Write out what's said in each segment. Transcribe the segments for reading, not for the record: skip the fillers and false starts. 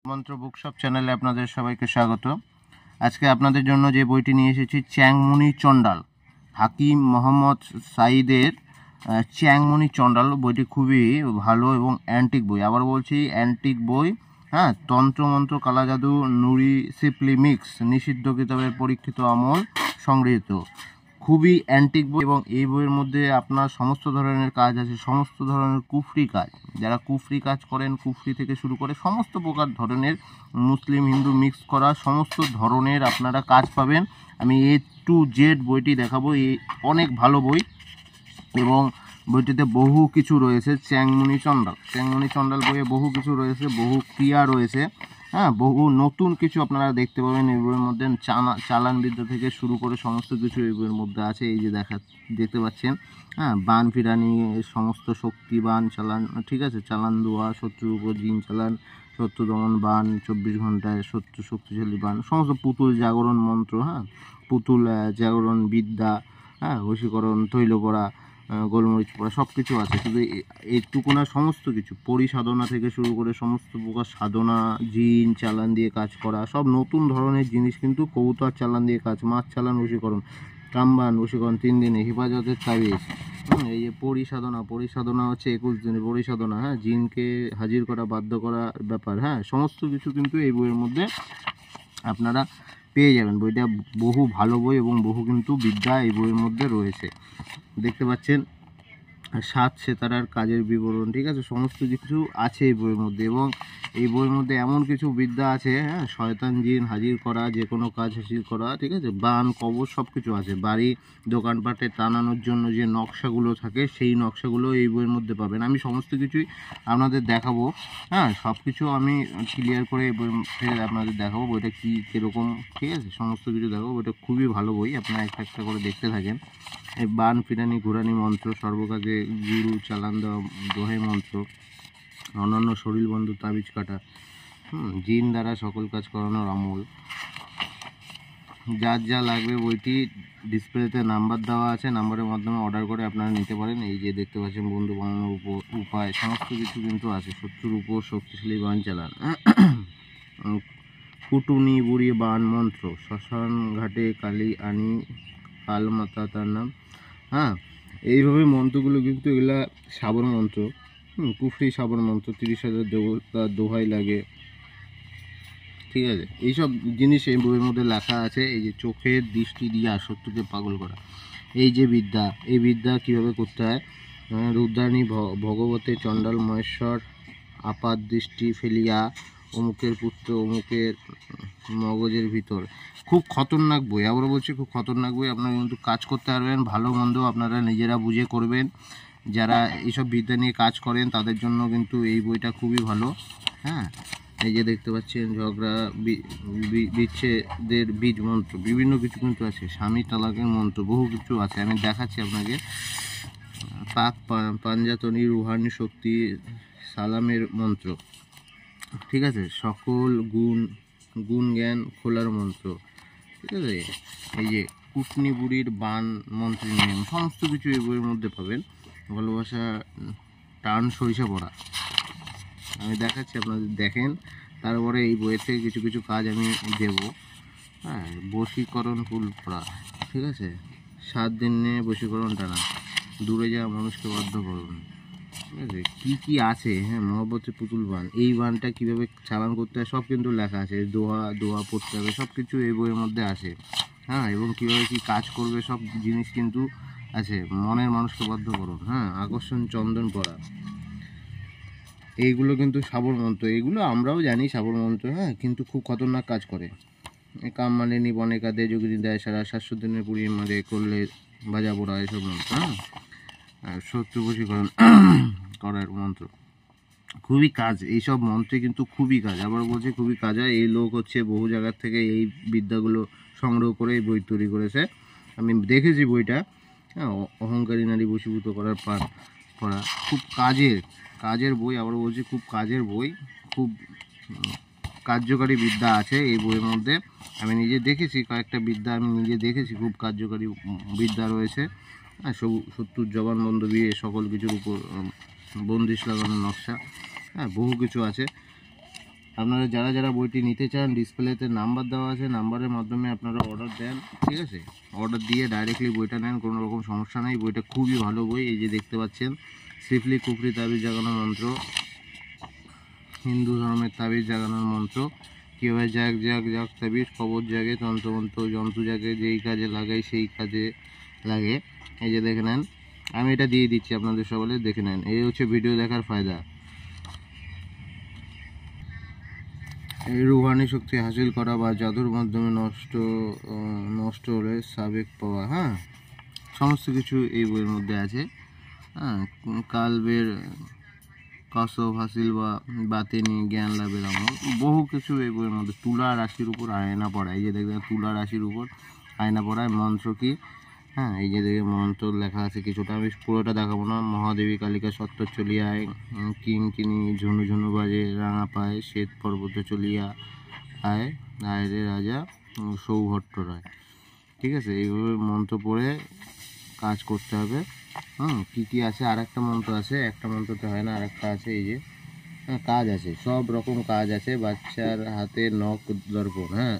মন্ত্র বুকশপ চ্যানেলে আপনাদের সবাইকে স্বাগত। আজকে আপনাদের জন্য যে বইটি নিয়ে এসেছি চ্যাংমুনি চণ্ডাল, হাকিম মোহাম্মদ সাঈদের চ্যাংমুনি চণ্ডাল। বইটি খুবই ভালো এবং অ্যান্টিক বই, আবার বলছি অ্যান্টিক বই। হ্যাঁ, তন্ত্রমন্ত্র, কালাজাদু, নুড়ি, সিপলি মিক্স, নিষিদ্ধ কিতাবের পরীক্ষিত আমল সংগৃহীত। খুবই অ্যান্টিক বই এবং এই বইয়ের মধ্যে আপনার সমস্ত ধরনের কাজ আছে, সমস্ত ধরনের কুফরি কাজ। যারা কুফরি কাজ করেন, কুফরি থেকে শুরু করে সমস্ত প্রকার ধরনের মুসলিম হিন্দু মিক্স করা সমস্ত ধরনের আপনারা কাজ পাবেন। আমি A to Z বইটি দেখাবো। এই অনেক ভালো বই এবং বইটিতে বহু কিছু রয়েছে। চ্যাংমুনি চণ্ডাল বইয়ে বহু কিছু রয়েছে, বহু ক্রিয়া রয়েছে। হ্যাঁ, বহু নতুন কিছু আপনারা দেখতে পাবেন এই বইয়ের মধ্যে। চালান বিদ্যা থেকে শুরু করে সমস্ত কিছু এই বইয়ের মধ্যে আছে। এই যে দেখতে পাচ্ছেন, হ্যাঁ, বান ফিরানি, সমস্ত শক্তি বান, চালান, ঠিক আছে, চালান দোয়া, শত্রুর উপর জিন চালান, শত্রু দমন বান, 24 ঘন্টায় শত্রু শক্তিশালী বান, সমস্ত পুতুল জাগরণ মন্ত্র, হ্যাঁ, পুতুল জাগরণ বিদ্যা, হ্যাঁ, বশীকরণ, তৈল পড়া, গোলমরিচ পড়া, সব কিছু আছে। শুধু এইটুকু না, সমস্ত কিছু পরিসাধনা থেকে শুরু করে সমস্ত প্রকার সাধনা, জিন চালান দিয়ে কাজ করা, সব নতুন ধরনের জিনিস কিন্তু। কবুতর চালান দিয়ে কাজ, মাছ চালান বশীকরণ, কামবান বশীকরণ 3 দিনে, হেফাজতের তাবিজ। এই যে পরিসাধনা হচ্ছে 21 দিনে পরিসাধনা, হ্যাঁ, জিনকে হাজির করা, বাধ্য করা ব্যাপার, হ্যাঁ, সমস্ত কিছু কিন্তু এই বইয়ের মধ্যে আপনারা পেয়ে যাবেন। বইটা বহু ভালো বই এবং বহু কিন্তু বিদ্যা এই বইয়ের মধ্যে রয়েছে। দেখতে পাচ্ছেন 7 সেতারার কাজের বিবরণ, ঠিক আছে, সমস্ত কিছু আছে এই বইয়ের মধ্যে। এবং এই বইয়ের মধ্যে এমন কিছু বিদ্যা আছে, হ্যাঁ, শয়তান জিন হাজির করা, যে কোনো কাজ হাসিল করা, ঠিক আছে, বান কবর সব কিছু আছে। বাড়ি দোকানপাটে টানানোর জন্য যে নকশাগুলো থাকে, সেই নকশাগুলো এই বইয়ের মধ্যে পাবেন। আমি সমস্ত কিছুই আপনাদের দেখাবো, হ্যাঁ, সব কিছু আমি ক্লিয়ার করে এই বই থেকে আপনাদের দেখাবো বইটা কী কীরকম, ঠিক আছে, সমস্ত কিছু দেখাবো। বইটা খুবই ভালো বই, আপনারা একটা একটা করে দেখতে থাকেন। এই বান ফিরানি, ঘুরানি মন্ত্র, সর্বকাজে গুরু চালান দেওয়া, দোহে মন্ত্র, অন্যান্য শরীর বন্ধু, তাবিজ কাটা, জিন দ্বারা সকল কাজ করানোর আমল। যার যা লাগবে বইটি ডিসপ্লেতে নাম্বার দেওয়া আছে, নাম্বারের মাধ্যমে অর্ডার করে আপনারা নিতে পারেন। এই যে দেখতে পাচ্ছেন বন্ধু বানানোর উপায়, সমস্ত কিছু কিন্তু আছে। শত্রুর উপর শক্তিশালী বান চালান, কুটুনি বুড়ি বান মন্ত্র, শ্মশান ঘাটে কালী আনি কালমাতা তার নাম, হ্যাঁ, এইভাবে মন্ত্রগুলো কিন্তু এগুলা সাবর মন্ত্র, কুফরি সাবর মন্ত্র, 30,000 দেবতার দোহাই লাগে, ঠিক আছে, এইসব জিনিস এই বইয়ের মধ্যে লেখা আছে। এই যে চোখের দৃষ্টি দিয়ে শত্রুকে পাগল করা, এই যে বিদ্যা, এই বিদ্যা কীভাবে করতে হয়। রুদ্রাণী ভগবতে চণ্ডাল মহেশ্বর আপাত দৃষ্টি ফেলিয়া অমুকের পুত্র অমুকের মগজের ভিতর। খুব খতরনাক বই, আবার বলছি খুব খতরনাক বই। আপনারা কিন্তু কাজ করতে পারবেন, ভালো মন্দ আপনারা নিজেরা বুঝে করবেন। যারা এইসব বিদ্যা নিয়ে কাজ করেন তাদের জন্য কিন্তু এই বইটা খুবই ভালো। হ্যাঁ, এই যে দেখতে পাচ্ছেন ঝগড়া বিচ্ছেদের বীজ মন্ত্র, বিভিন্ন কিছু কিন্তু আছে। স্বামী তালাকের মন্ত্র, বহু কিছু আছে, আমি দেখাচ্ছি আপনাকে। পাক পাঞ্জাতনী, রুহানি শক্তি, সালামের মন্ত্র, ঠিক আছে, সকল গুণ জ্ঞান খোলার মন্ত্র, ঠিক আছে, এই যে কুটনি বুড়ির বান মন্ত্রের নিয়ম, সমস্ত কিছু এই বইয়ের মধ্যে পাবেন। ভালোবাসা টান সরিষা পড়া, আমি দেখাচ্ছি আপনাদের দেখেন। তারপরে এই বইয়ের থেকে কিছু কিছু কাজ আমি দেব। হ্যাঁ, বশীকরণ ফুল পড়া, ঠিক আছে, 7 দিনে বশীকরণ টানা, দূরে যাওয়া মানুষকে বাধ্য করুন, ঠিক আছে, কী কী আছে, হ্যাঁ, মহব্বতের পুতুল বান, এই বানটা কীভাবে চালান করতে হয় সব কিন্তু লেখা আছে। দোয়া পড়তে হবে, সব কিছু এই বইয়ের মধ্যে আছে। হ্যাঁ, এবং কীভাবে কী কাজ করবে সব জিনিস কিন্তু আছে। মনের মানুষকে বাধ্য করুন, হ্যাঁ, আকর্ষণ চন্দন পড়া, এইগুলো কিন্তু সাবর মন্ত্র, এইগুলো আমরাও জানি সাবর মন্ত্র, হ্যাঁ, কিন্তু খুব খতরনাক কাজ করে। কাম মালিনী বনে কাঁদে যোগিনী দেয় সারা, 700 দিনের পুড়িয়ে মারে করলে বাজা পোড়া, এসব মন্ত্র, হ্যাঁ, শত্রু বশীকরণ করার মন্ত্র, খুবই কাজ। এইসব মন্ত্রে কিন্তু খুবই কাজ, আবার বলছি খুবই কাজ হয়। এই লোক হচ্ছে বহু জায়গার থেকে এই বিদ্যাগুলো সংগ্রহ করে এই বই তৈরি করেছে। আমি দেখেছি বইটা, হ্যাঁ, অহংকারী নারী বশীভূত করার পড়া, খুব কাজের বই, আবার বলছি খুব কাজের বই। খুব কার্যকারী বিদ্যা আছে এই বইয়ের মধ্যে। আমি নিজে দেখেছি কয়েকটা বিদ্যা, আমি নিজে দেখেছি, খুব কার্যকারী বিদ্যা রয়েছে। শত্রুর জবানবন্দ বিয়ে, সকল কিছুর উপর বন্দিশ লাগানোর নকশা, হ্যাঁ, বহু কিছু আছে। আপনারা যারা যারা বইটি নিতে চান ডিসপ্লেতে নাম্বার দেওয়া আছে, নাম্বারের মাধ্যমে আপনারা অর্ডার দেন, ঠিক আছে? অর্ডার দিয়ে ডাইরেক্টলি বইটা নেন, কোনো রকম সমস্যা নেই। বইটা খুবই ভালো বই। এই যে দেখতে পাচ্ছেন, সিফলি কুফরি তাবিজ জাগানোর মন্ত্র, হিন্দু ধর্মের তাবিজ জাগানোর মন্ত্র, কীভাবে জাগ জাগ জাগ তাবিজ, কবর জাগে, তন্ত্রমন্ত্র জন্তু জাগে, যেই কাজে লাগাই সেই কাজে লাগে। এই যে দেখে নেন, আমি এটা দিয়ে দিচ্ছি আপনাদের সকলে দেখে নেন। এই হচ্ছে ভিডিও দেখার ফায়দা। এই রুহানি শক্তি হাসিল করা বা জাদুর মাধ্যমে নষ্ট হলে সাবেক পাওয়া, হ্যাঁ, সমস্ত কিছু এই বইয়ের মধ্যে আছে। হ্যাঁ, কালবের কসব হাসিল বা বাতেনি জ্ঞান লাভের আমল, বহু কিছু এই বইয়ের মধ্যে। তুলা রাশির উপর আয়না পড়া, এই যে দেখবেন তুলা রাশির উপর আয়না পড়ায় মন্ত্র কি, হ্যাঁ, এই যে দেখে মন্ত্র লেখা আছে কিছুটা, আমি পুরোটা দেখাবো না। মহাদেবী কালিকা সত্তর চলিয়ায়, কিং কিনি ঝুনু ঝুনু বাজে, রাঙা পায় শ্বেত পর্বতে চলিয়া আয়, আয় রে রাজা সৌভট্ট রায়, ঠিক আছে? এইভাবে মন্ত্র পড়ে কাজ করতে হবে। কী কী আছে, আর একটা মন্ত্র আছে, একটা মন্ত্রতে হয় না, আর একটা আছে, এই যে কাজ আছে, সব রকম কাজ আছে। বাচ্চার হাতে নখ দর্পণ, হ্যাঁ,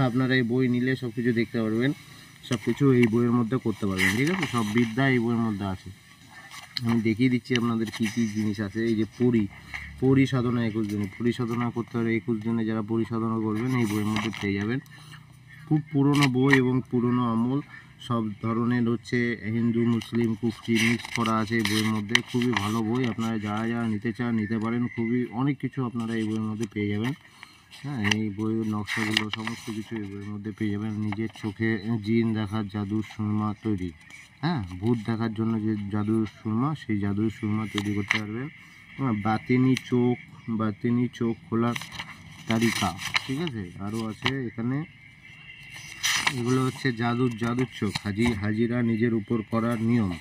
আপনারা এই বই নিলে সব কিছু দেখতে পারবেন, সব কিছু এই বইয়ের মধ্যে করতে পারবেন, ঠিক আছে? সব বিদ্যা এই বইয়ের মধ্যে আছে। আমি দেখিয়ে দিচ্ছি আপনাদের কী কী জিনিস আছে। এই যে পরিসাধনা 21 দিনে, পরিসাধনা করতে হবে 21 দিনে, যারা পরিসাধনা করবেন এই বইয়ের মধ্যে পেয়ে যাবেন। খুব পুরনো বই এবং পুরনো আমল, সব ধরনের হচ্ছে হিন্দু মুসলিম কুফরি মিক্স করা আছে এই বইয়ের মধ্যে। খুবই ভালো বই, আপনারা যারা যারা নিতে চান নিতে পারেন। খুবই অনেক কিছু আপনারা এই বইয়ের মধ্যে পেয়ে যাবেন। হ্যাঁ, এই বইয়ের নকশাগুলো সমস্ত কিছু এই বইয়ের মধ্যে পেয়ে যাবেন। নিজের চোখে জিন দেখার জাদুর সুরমা তৈরি, হ্যাঁ, ভূত দেখার জন্য যে জাদুর সুরমা, সেই জাদুর সুরমা তৈরি করতে পারবেন। বাতিনি চোখ খোলার তালিকা, ঠিক আছে? আরও আছে এখানে, এগুলো হচ্ছে জাদুর চোখ, হাজিরা নিজের উপর করার নিয়ম।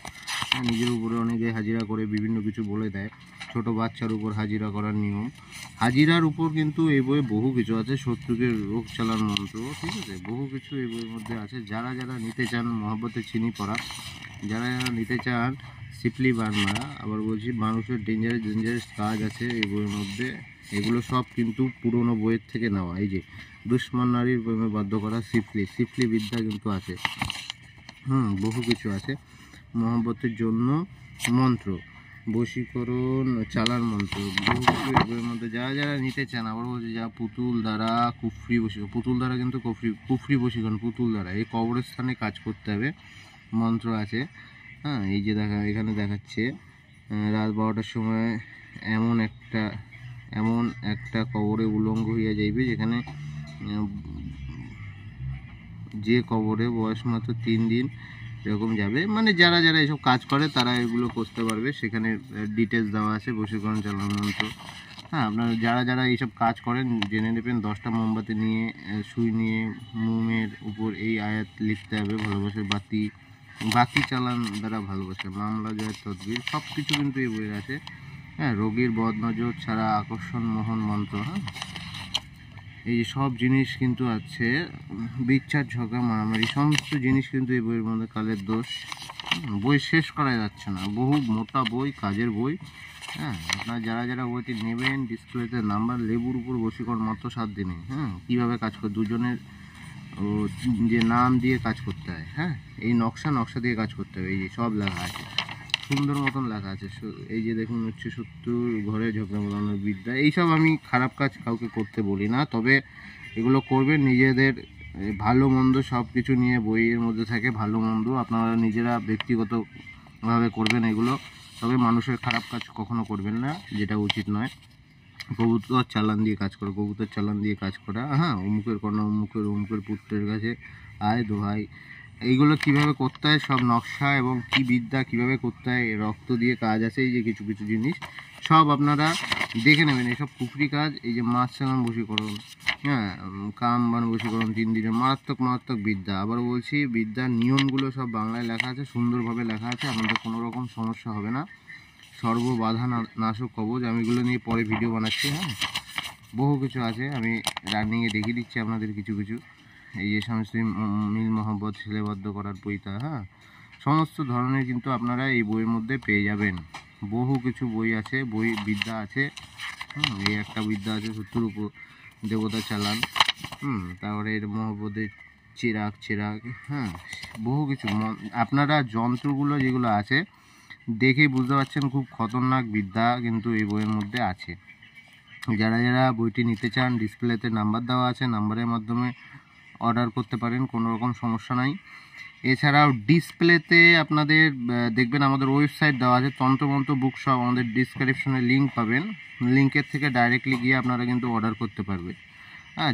নিজের উপরে অনেকে হাজিরা করে বিভিন্ন কিছু বলে দেয়, ছোট বাচ্চার উপর হাজিরা করার নিয়ম। হাজিরার উপর কিন্তু এই বইয়ে বহু কিছু আছে, শত্রুকে রোগ চালার মন্ত্র, ঠিক আছে? বহু কিছু এই বইয়ের মধ্যে আছে। যারা যারা নিতে চান মহব্বতের চিনি পড়া, যারা যারা নিতে চান সিপলি বান মারা, আবার বলছি মানুষের ডেঞ্জারাস কাজ আছে এই বইয়ের মধ্যে। এগুলো সব কিন্তু পুরনো বইয়ের থেকে নেওয়া। এই যে দুশ্মন নারীর প্রেমে বাধ্য করা সিফলি বিদ্যা কিন্তু আছে। বহু কিছু আছে। মহব্বতের জন্য মন্ত্র, বশীকরণ চালার মন্ত্র, বহু কিছু এই বইয়ের মধ্যে। যারা যারা নিতে চান, আবার বলছি, যা পুতুল দ্বারা কুফরি বশীকরণ, পুতুল দ্বারা কিন্তু কুফরি বশীকরণ, পুতুল দ্বারা এই কবরস্থানে কাজ করতে হবে, মন্ত্র আছে। হ্যাঁ, এই যে এখানে দেখাচ্ছে রাত 12টার সময় এমন একটা কবরে উলঙ্গ হইয়া যাইবে, যেখানে যে কবরে বয়স মাত্র 3 দিন, এরকম যাবে। মানে যারা যারা এসব কাজ করে তারা এগুলো করতে পারবে, সেখানে ডিটেলস দেওয়া আছে, বশীকরণ চালানোর মন্ত্র। হ্যাঁ, আপনারা যারা যারা এইসব কাজ করেন জেনে নেবেন। 10টা মোমবাতি নিয়ে, সুই নিয়ে মোমের উপর এই আয়াত লিখতে হবে, ভালোবাসার বাতি চালান দ্বারা ভালোবাসা, মামলা জয়ের তদবির, সব কিছু কিন্তু এই বইয়ে আছে। হ্যাঁ, রোগীর বদনজর ছাড়া আকর্ষণ মোহন মন্ত্র, হ্যাঁ, এই যে সব জিনিস কিন্তু আছে। বিচার ঝগড়া মারামারি সমস্ত জিনিস কিন্তু এই বইয়ের মধ্যে। কালের দোষ, বই শেষ করা যাচ্ছে না, বহু মোটা বই, কাজের বই। হ্যাঁ, আপনারা যারা যারা বইটি নেবেন, ডিসপ্লেতে নাম্বার, লেবুর উপর বশীকরণ মাত্র 7 দিনে। হ্যাঁ, কীভাবে কাজ করে, দুজনের যে নাম দিয়ে কাজ করতে হয়, হ্যাঁ, এই নকশা দিয়ে কাজ করতে হবে। এই যে সব লেখা আছে, সুন্দর মতন লেখা আছে। এই যে দেখুন হচ্ছে শত্রুর ঘরে ঝগড়া বাঁধানোর বিদ্যা। এইসব আমি খারাপ কাজ কাউকে করতে বলি না, তবে এগুলো করবেন নিজেদের ভালো মন্দ সব কিছু নিয়ে বইয়ের মধ্যে থাকে। ভালো মন্দ আপনারা নিজেরা ব্যক্তিগতভাবে করবেন এগুলো, তবে মানুষের খারাপ কাজ কখনো করবেন না, যেটা উচিত নয়। কবুতর চালান দিয়ে কাজ করা, হ্যাঁ, অমুকের কন্যা অমুকের পুত্রের কাছে আয় দোহাই, এইগুলো কিভাবে করতে হয়, সব নকশা এবং কি বিদ্যা কিভাবে করতে হয়, রক্ত দিয়ে কাজ আছে। এই যে কিছু কিছু জিনিস সব আপনারা দেখে নেবেন। এইসব কুফরি কাজ, এই যে মাছ চালান বশীকরণ, হ্যাঁ, কাম বান বশীকরণ, 3 দিনের মারাত্মক বিদ্যা। আবার বলছি, বিদ্যার নিয়মগুলো সব বাংলায় লেখা আছে, সুন্দরভাবে লেখা আছে, আপনাদের কোনো রকম সমস্যা হবে না। সর্ববাধা নাশক কবচ, আমি এগুলো নিয়ে পরে ভিডিও বানাচ্ছি। হ্যাঁ, বহু কিছু আছে, আমি রানিংয়ে দেখিয়ে দিচ্ছি আপনাদের কিছু কিছু। এই যে স্বামী স্ত্রী মিল মহব্বত ছেলেবদ্ধ করার বইটা, হ্যাঁ, সমস্ত ধরনের কিন্তু আপনারা এই বইয়ের মধ্যে পেয়ে যাবেন। বহু কিছু বই আছে, বিদ্যা আছে, এই একটা বিদ্যা আছে, শত্রুর দেবতা চালান। তারপরে এর মহাবোধের চিরাগ, বহু কিছু। আপনারা যন্ত্রগুলো যেগুলো আছে দেখেই বুঝতে পারছেন খুব খতরনাক বিদ্যা কিন্তু এই বইয়ের মধ্যে আছে। যারা যারা বইটি নিতে চান ডিসপ্লেতে নাম্বার দেওয়া আছে, নাম্বারের মাধ্যমে অর্ডার করতে পারেন, কোনো রকম সমস্যা নাই। এছাড়াও ডিসপ্লেতে আপনাদের দেখবেন আমাদের ওয়েবসাইট দেওয়া আছে তন্ত্রমন্ত্র বুক শপ, আমাদের ডিসক্রিপশনে লিঙ্ক পাবেন, লিঙ্কের থেকে ডাইরেক্টলি গিয়ে আপনারা কিন্তু অর্ডার করতে পারবেন।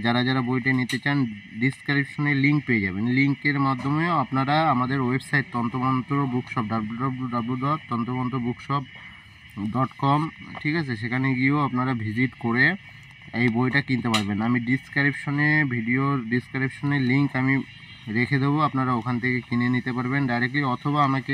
যারা যারা বইটা নিতে চান ডিসক্রিপশনে লিঙ্ক পেয়ে যাবেন, লিঙ্কের মাধ্যমেও আপনারা আমাদের ওয়েবসাইট তন্ত্রমন্ত্র বুক শপ www.তন্ত্রমন্ত্রবুকশপ.com, ঠিক আছে, সেখানে গিয়েও আপনারা ভিজিট করে এই বইটা কিনতে পারবেন। আমি ভিডিওর ডিসক্রিপশনে লিঙ্ক আমি রেখে দেবো, আপনারা ওখান থেকে কিনে নিতে পারবেন ডাইরেক্টলি, অথবা আমাকে